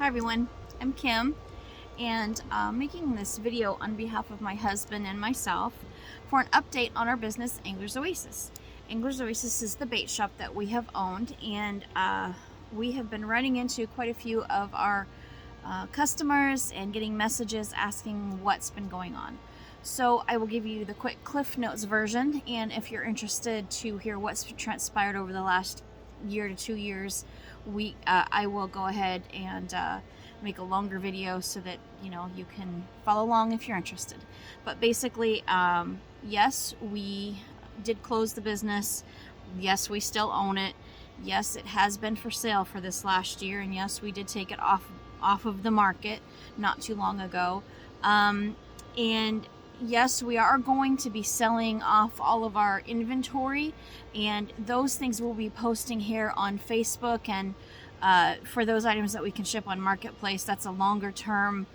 Hi everyone, I'm Kim, and making this video on behalf of my husband and myself for an update on our business, Angler's Oasis. Angler's Oasis is the bait shop that we have owned, and we have been running into quite a few of our customers and getting messages asking what's been going on. So I will give you the quick Cliff Notes version, and if you're interested to hear what's transpired over the last year to 2 years, I will go ahead and make a longer video so that you can follow along if you're interested. But basically, yes, we did close the business. Yes, we still own it. Yes, it has been for sale for this last year, and yes, we did take it off of the market not too long ago. And yes, we are going to be selling off all of our inventory, and those things we'll be posting here on Facebook. And for those items that we can ship on Marketplace, that's a longer term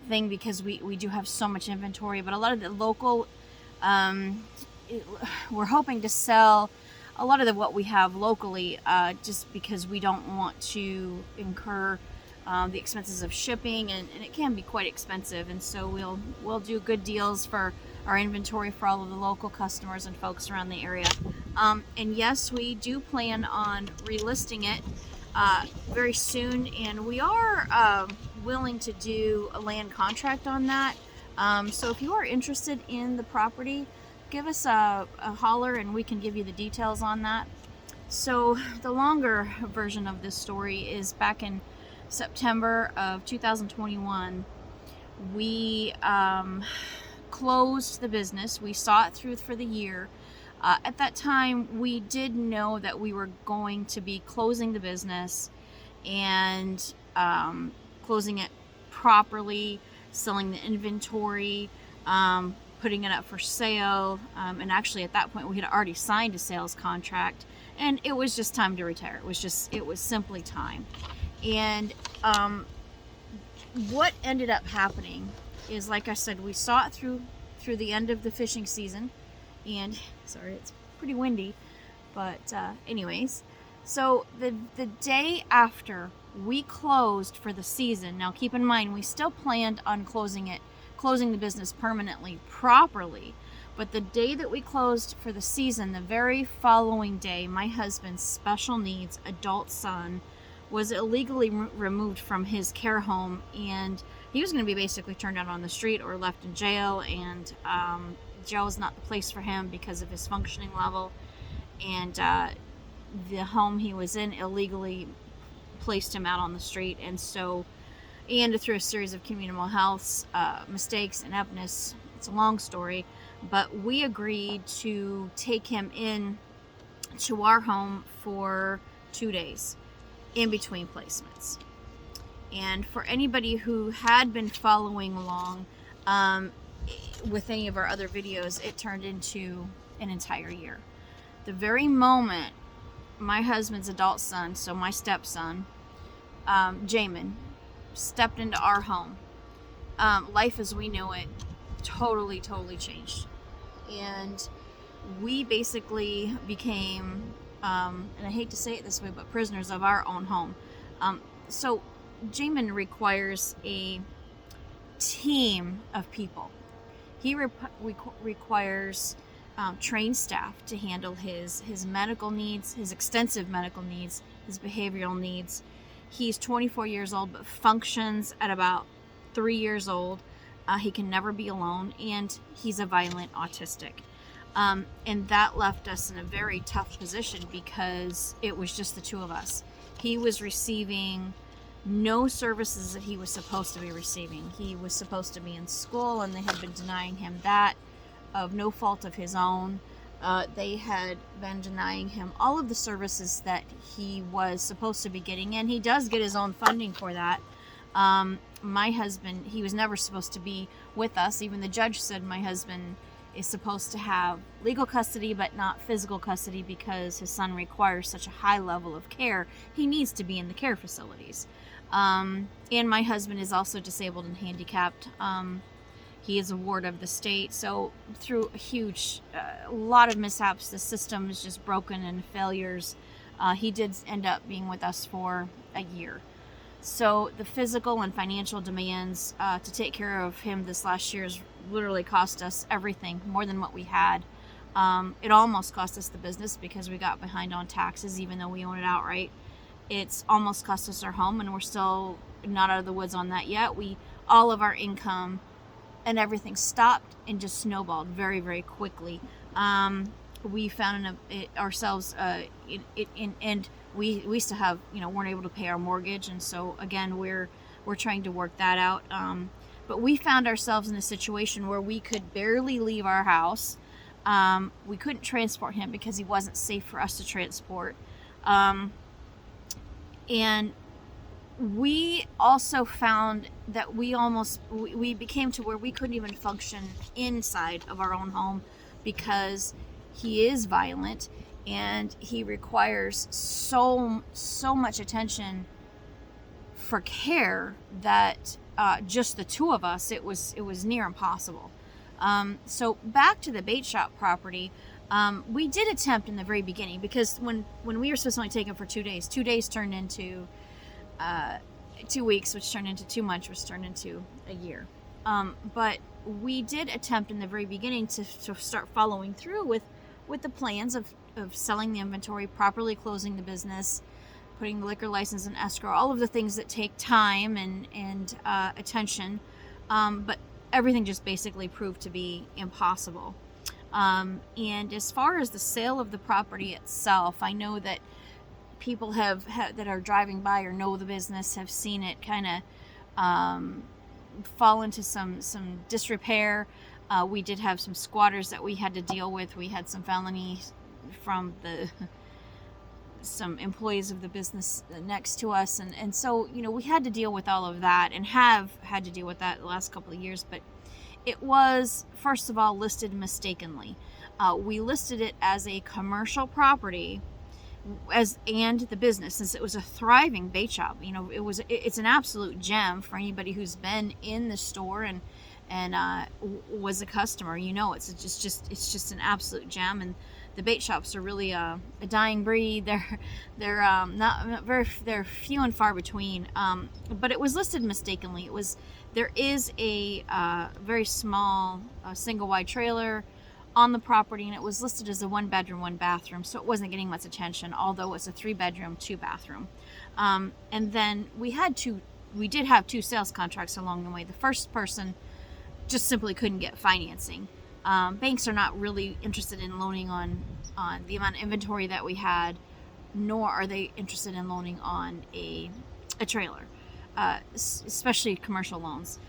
thing because we do have so much inventory. But a lot of the local, we're hoping to sell a lot of what we have locally, just because we don't want to incur the expenses of shipping, and it can be quite expensive, and so we'll do good deals for our inventory for all of the local customers and folks around the area. And yes, we do plan on relisting it very soon, and we are willing to do a land contract on that. So if you are interested in the property, give us a holler and we can give you the details on that. So the longer version of this story is back in September of 2021, we closed the business. We saw it through for the year. At that time, we did know that we were going to be closing the business and closing it properly, selling the inventory, putting it up for sale, and actually at that point we had already signed a sales contract, and it was just time to retire. It was simply time. And what ended up happening is, like I said, we saw it through the end of the fishing season, and sorry, it's pretty windy, but anyways, so the day after we closed for the season, now keep in mind we still planned on closing the business permanently, properly, but the day that we closed for the season, the very following day, my husband's special needs adult son was illegally removed from his care home, and he was going to be basically turned out on the street or left in jail, and jail is not the place for him because of his functioning level, and the home he was in illegally placed him out on the street. And so, and through a series of community mental health mistakes, ineptness, it's a long story, but we agreed to take him in to our home for 2 days in between placements. And for anybody who had been following along with any of our other videos, it turned into an entire year. The very moment my husband's adult son, so my stepson, Jamin, stepped into our home, life as we know it totally changed. And we basically became, and I hate to say it this way, but prisoners of our own home. So Jamin requires a team of people. He requires trained staff to handle his medical needs, his extensive medical needs, his behavioral needs. He's 24 years old, but functions at about 3 years old. He can never be alone, and he's a violent autistic. And that left us in a very tough position because it was just the two of us. He was receiving no services that he was supposed to be receiving. He was supposed to be in school, and they had been denying him that of no fault of his own. They had been denying him all of the services that he was supposed to be getting, and he does get his own funding for that. My husband, he was never supposed to be with us. Even the judge said my husband is supposed to have legal custody but not physical custody because his son requires such a high level of care. He needs to be in the care facilities. And my husband is also disabled and handicapped. He is a ward of the state, so through a lot of mishaps, the system is just broken and failures. He did end up being with us for a year. So the physical and financial demands to take care of him this last year has literally cost us everything, more than what we had. It almost cost us the business because we got behind on taxes, even though we own it outright. It's almost cost us our home, and we're still not out of the woods on that yet. All of our income and everything stopped and just snowballed very, very quickly. We found ourselves and we still have, weren't able to pay our mortgage, and so again we're trying to work that out. But we found ourselves in a situation where we could barely leave our house. We couldn't transport him because he wasn't safe for us to transport. And we also found that we became to where we couldn't even function inside of our own home because he is violent and he requires so much attention for care that just the two of us, it was near impossible. So back to the bait shop property, we did attempt in the very beginning, because when we were supposed to only take him for 2 days, 2 days turned into 2 weeks, which turned into 2 months, which turned into a year. But we did attempt in the very beginning to start following through with the plans of selling the inventory, properly closing the business, putting the liquor license in escrow, all of the things that take time and attention. But everything just basically proved to be impossible. And as far as the sale of the property itself, I know that people that are driving by or know the business have seen it kind of fall into some disrepair. We did have some squatters that we had to deal with. We had some felonies from some employees of the business next to us, and so we had to deal with all of that, and have had to deal with that the last couple of years. But it was, first of all, listed mistakenly. We listed it as a commercial property, and the business, since it was a thriving bait shop. It's an absolute gem for anybody who's been in the store and was a customer. It's just an absolute gem. And the bait shops are really a dying breed. They're not very, they're few and far between. But it was listed mistakenly. There is a very small single wide trailer on the property, and it was listed as a 1-bedroom, 1-bathroom, so it wasn't getting much attention, although it's a 3-bedroom, 2-bathroom. And then we did have 2 sales contracts along the way. The first person just simply couldn't get financing. Banks are not really interested in loaning on the amount of inventory that we had, nor are they interested in loaning on a trailer, especially commercial loans.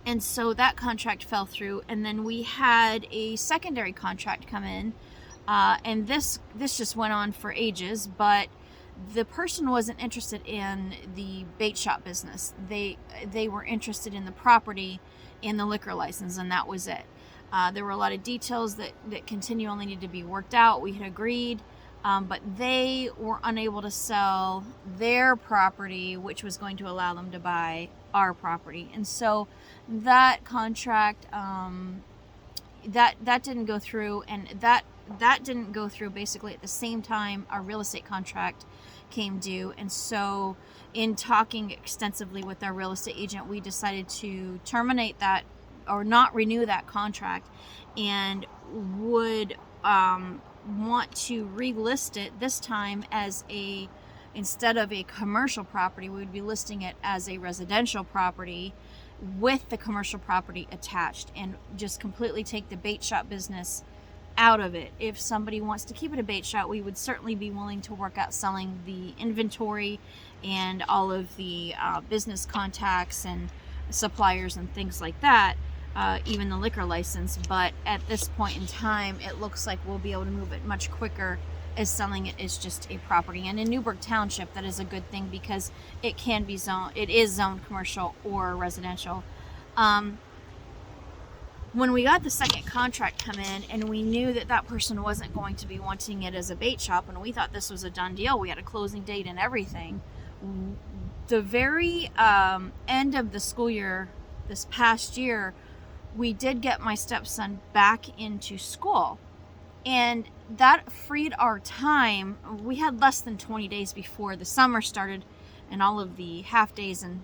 And so that contract fell through, and then we had a secondary contract come in, and this just went on for ages. But the person wasn't interested in the bait shop business. They were interested in the property and the liquor license, and that was it. There were a lot of details that continually needed to be worked out. We had agreed, but they were unable to sell their property, which was going to allow them to buy our property. And so that contract, that didn't go through, and that didn't go through basically at the same time our real estate contract came due. And so in talking extensively with our real estate agent, we decided to terminate that, or not renew that contract, and would want to relist it this time as instead of a commercial property, we would be listing it as a residential property with the commercial property attached, and just completely take the bait shop business out of it. If somebody wants to keep it a bait shop, we would certainly be willing to work out selling the inventory and all of the business contacts and suppliers and things like that, even the liquor license. But at this point in time, it looks like we'll be able to move it much quicker as selling it as just a property. And in Newburgh Township, that is a good thing, because it is zoned commercial or residential. When we got the second contract come in, and we knew that person wasn't going to be wanting it as a bait shop, and we thought this was a done deal, we had a closing date and everything, the very end of the school year this past year, we did get my stepson back into school, and that freed our time. We had less than 20 days before the summer started, and all of the half days and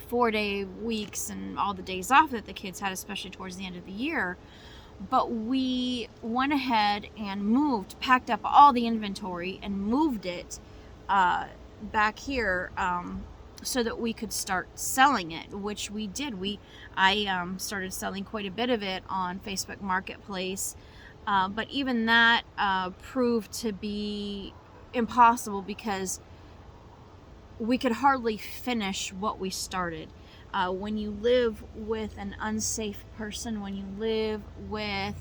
4-day weeks and all the days off that the kids had, especially towards the end of the year. But we went ahead and packed up all the inventory and moved it back here so that we could start selling it, which we did. I started selling quite a bit of it on Facebook Marketplace, but even that proved to be impossible because we could hardly finish what we started. When you live with an unsafe person, when you live with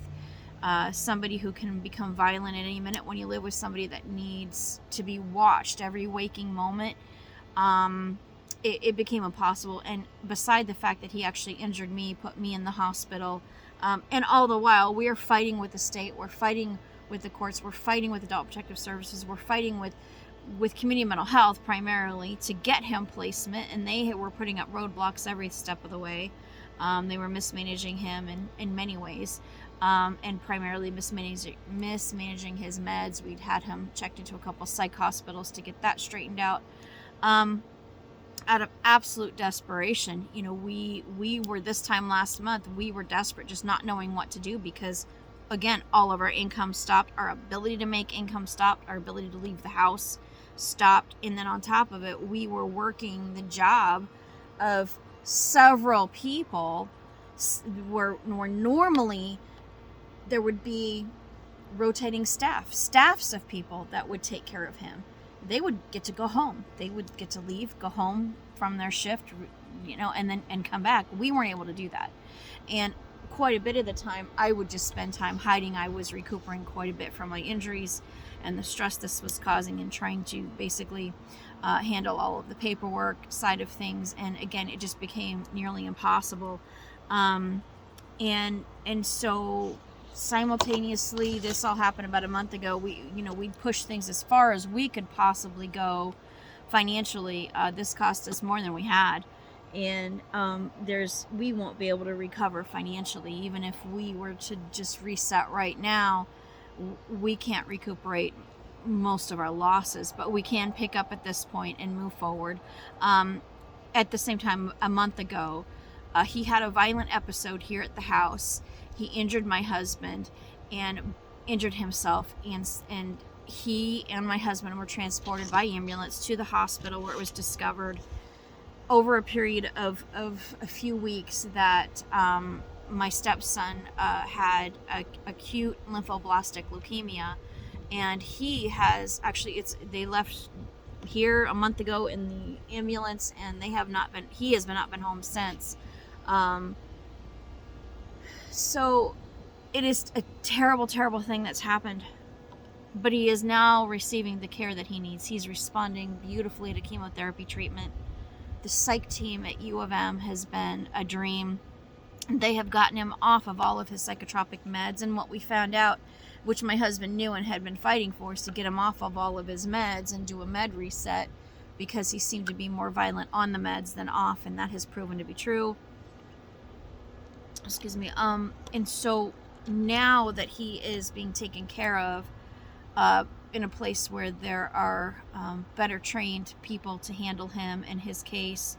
somebody who can become violent at any minute, when you live with somebody that needs to be watched every waking moment, it became impossible. And beside the fact that he actually injured me, put me in the hospital, and all the while we're fighting with the state, we're fighting with the courts, we're fighting with Adult Protective Services, we're fighting with community mental health primarily to get him placement, and they were putting up roadblocks every step of the way. They were mismanaging him in many ways, and primarily mismanaging his meds. We'd had him checked into a couple psych hospitals to get that straightened out. Out of absolute desperation, we were, this time last month, we were desperate, just not knowing what to do because, again, all of our income stopped, our ability to make income stopped, our ability to leave the house stopped, and then on top of it, we were working the job of several people where normally there would be rotating staffs of people that would take care of him. They would get to go home. They would get to leave, go home from their shift, and come back. We weren't able to do that. And quite a bit of the time, I would just spend time hiding. I was recuperating quite a bit from my injuries and the stress this was causing and trying to basically handle all of the paperwork side of things. And again, it just became nearly impossible. And so simultaneously, this all happened about a month ago. We'd pushed things as far as we could possibly go financially. This cost us more than we had. And we won't be able to recover financially. Even if we were to just reset right now, we can't recuperate most of our losses, but we can pick up at this point and move forward. At the same time, a month ago, he had a violent episode here at the house. He injured my husband and injured himself, and he and my husband were transported by ambulance to the hospital, where it was discovered over a period of a few weeks that my stepson had acute lymphoblastic leukemia, and he has actually, they left here a month ago in the ambulance, and he has not been home since. So it is a terrible, terrible thing that's happened, but he is now receiving the care that he needs. He's responding beautifully to chemotherapy treatment. The psych team at U of M has been a dream. They have gotten him off of all of his psychotropic meds, and what we found out, which my husband knew and had been fighting for, is to get him off of all of his meds and do a med reset, because he seemed to be more violent on the meds than off, and that has proven to be true. Excuse me. And so now that he is being taken care of in a place where there are better trained people to handle him and his case,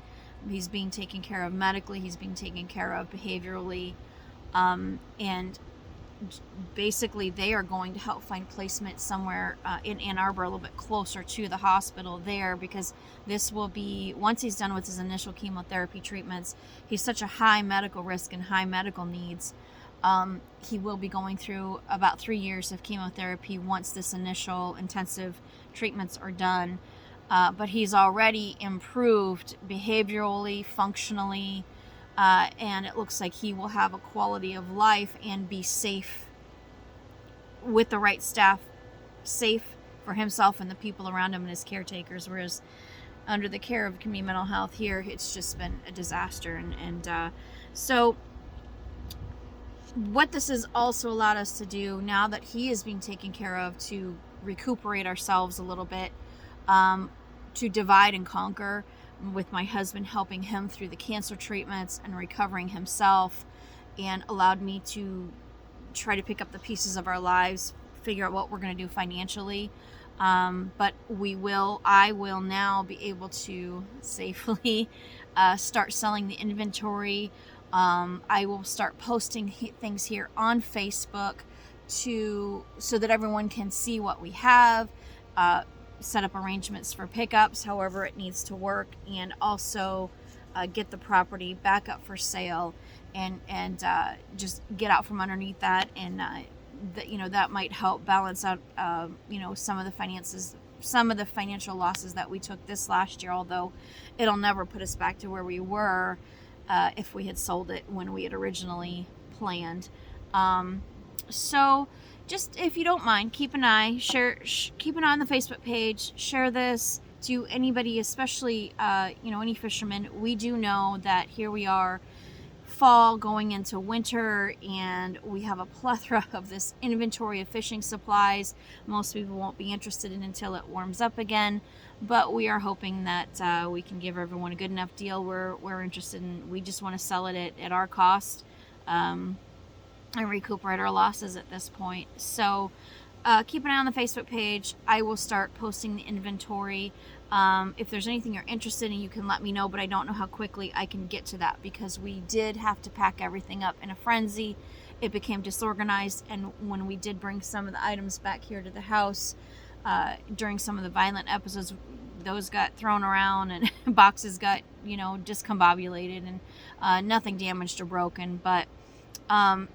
he's being taken care of medically, he's being taken care of behaviorally, and basically they are going to help find placement somewhere in Ann Arbor, a little bit closer to the hospital there, because this will be, once he's done with his initial chemotherapy treatments, he's such a high medical risk and high medical needs. He will be going through about 3 years of chemotherapy once this initial intensive treatments are done. But he's already improved behaviorally, functionally, and it looks like he will have a quality of life and be safe with the right staff, safe for himself and the people around him and his caretakers, whereas under the care of community mental health here, it's just been a disaster. So what this has also allowed us to do, now that he is being taken care of, to recuperate ourselves a little bit, to divide and conquer, with my husband helping him through the cancer treatments and recovering himself, and allowed me to try to pick up the pieces of our lives, figure out what we're going to do financially. But I will now be able to safely start selling the inventory. I will start posting things here on Facebook so that everyone can see what we have, set up arrangements for pickups, however it needs to work, and also get the property back up for sale, and just get out from underneath that, and that might help balance out some of the financial losses that we took this last year, although it'll never put us back to where we were if we had sold it when we had originally planned. So just, if you don't mind, keep an eye on the Facebook page, share this to anybody, especially any fishermen. We do know that here we are, fall going into winter, and we have a plethora of this inventory of fishing supplies. Most people won't be interested in until it warms up again, but we are hoping that we can give everyone a good enough deal. We're interested in, we just want to sell it at our cost, and recuperate our losses at this point. So keep an eye on the Facebook page. I will start posting the inventory. If there's anything you're interested in, you can let me know, but I don't know how quickly I can get to that, because we did have to pack everything up in a frenzy. It became disorganized, and when we did bring some of the items back here to the house during some of the violent episodes, those got thrown around, and boxes got discombobulated, and nothing damaged or broken, but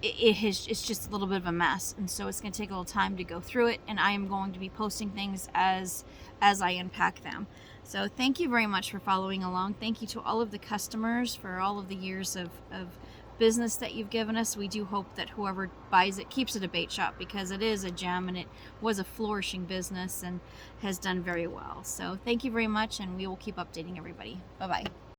it's just a little bit of a mess, and so it's going to take a little time to go through it, and I am going to be posting things as I unpack them. So thank you very much for following along. Thank you to all of the customers for all of the years of business that you've given us. We do hope that whoever buys it keeps it a bait shop, because it is a gem, and it was a flourishing business and has done very well. So thank you very much, and we will keep updating everybody. Bye-bye.